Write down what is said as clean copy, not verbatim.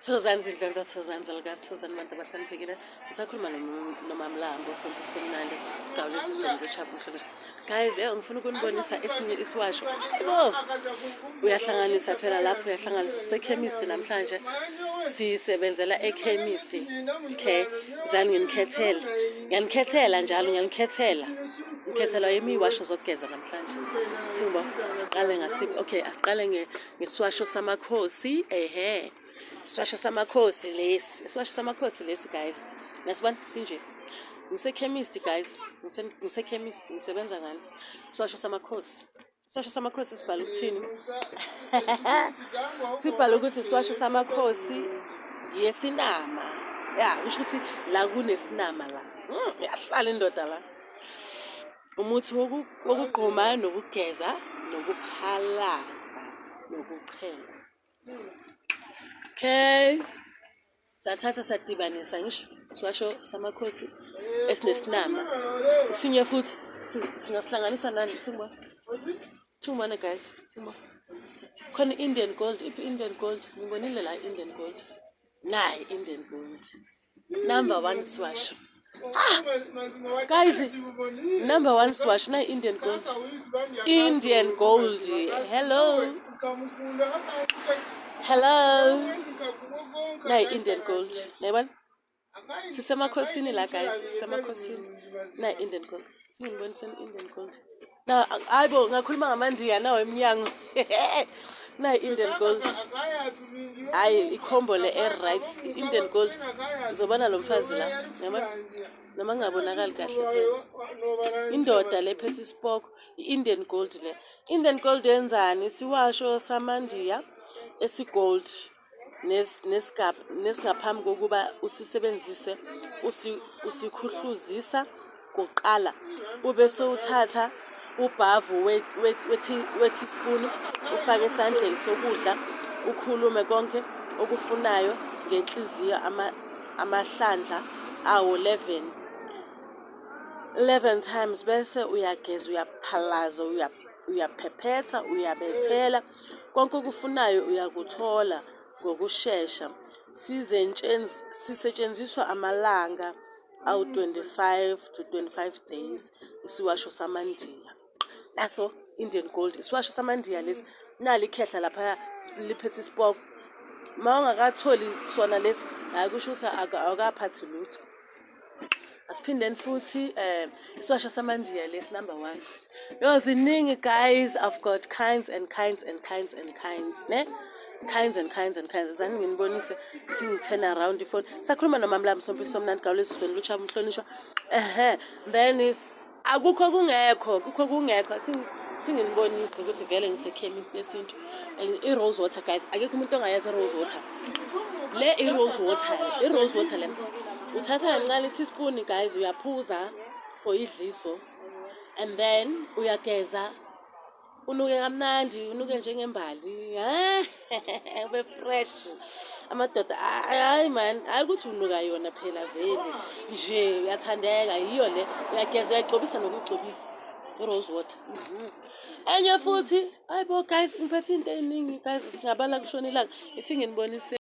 Thokozani zindlela Thokozani zalikazi Thokozani bantu abahloniphekile. Ngisakhuluma noMamlambo sonke somnandi gawulesi sonke chapel. Guys, ngifuna ukunibonisa esinye isiwasho. Hayibo. Uyahlanganisa phela lapho uyahlanganisa sekhemist namhlanje. Sisebenzela ekhemist. Okay. Zani nginikhethela. Ngiyanikhethela njalo ngiyanikhethela. Ngikhethelwa imiwasho zokugeza namhlanje. Thimbo siqale ngasiphi? Okay, asiqale ngeswasho samakhosi. Ehe. Iswasho samakhosi lesi. Iswasho samakhosi lesi guys. Nasibona sinje. Ngisekhemist guys. Ngisekhemist ngisebenza ngani? Iswasho samakhosi. Iswasho samakhosi sibhala ukuthini? Sibhala ukuthi iswasho samakhosi yesinama. Ya, kusho ukuthi la kunesinama la. Yahlala indoda la. Umuthi wokugquma nokugeza nokuphalaza nokuchela. Okay. Sathatha sadibanisa ngisho iswasho samakhosi esinesinama. Isinye futhi singasihlanganisa nani thingwa. Thingwana guys, thingwa. Khona Indian gold, Indian gold. Ngibonile la Indian gold. Nayi Indian gold. Number 1 swasho. Guys, number 1 swasho na Indian gold. Indian gold. Hello. Hello. Nayi Indian gold. Nayibona? Sisemakhosini la guys, sisemakhosini. Nayi Indian gold. Singibonisa Indian gold. Na ayibo ngakhuluma ngamandiya nawe eminyango. Nayi Indian gold. Ayi ikhombo le right Indian gold. Uzobona lo mfazi la. Yabona? Noma ngabonakali kahle phela. Indoda lephethe isipoko, Indian gold le. Indian gold yenzani? Siwasho samandiya esigold nesingaphambi kokuba usisebenzise usikhuhluzisa kuqala ube sowuthatha ubhavu we-teaspoon ufake esandleni sokudla ukhulume konke okufunayo ngenhliziyo amahlandla awo 11 times bese uyageza uyaphalaza uyaphephetha uyabethela konke okufunayo uyakuthola ngokusheshsha sisetshenziswa amalanga awu 25 to 25 days isiwasho samandiya naso Indian gold isiwasho samandiya lesi nali khehla lapha liphethe isipoko mawungakatholi sona lesi akusho ukuthi akaphathi lutho asiphindeni futhi isiwasho samandiya lesi number 1 yo ziningi guys I've got kinds and kinds and kinds and kinds ne kinds and kinds and kinds zani nginibonise ukuthi ngithena around ifone sakhuluma noMamlambo sonke somnandi gawulesi sona luchaba umhlonishwa then is akukho kungekho athi nginibonise ukuthi vele ngisekhemist yesintu i-rose water guys akekho umuntu ongayazi rose water le i-rose water le uthatha kancane i-teaspoon guys uyaphuza for idliso and then uyageza unuke kamnandi unuke njengembali ube fresh amadoda hayi man ayikuthi unuka yona phela vele nje uyathandeka yiyo le uyageza uyagcobisa nokugcobisa rose water enye futhi ayibo guys ngiphethe into eningi guys singabala kushona ilanga ithi nginibonise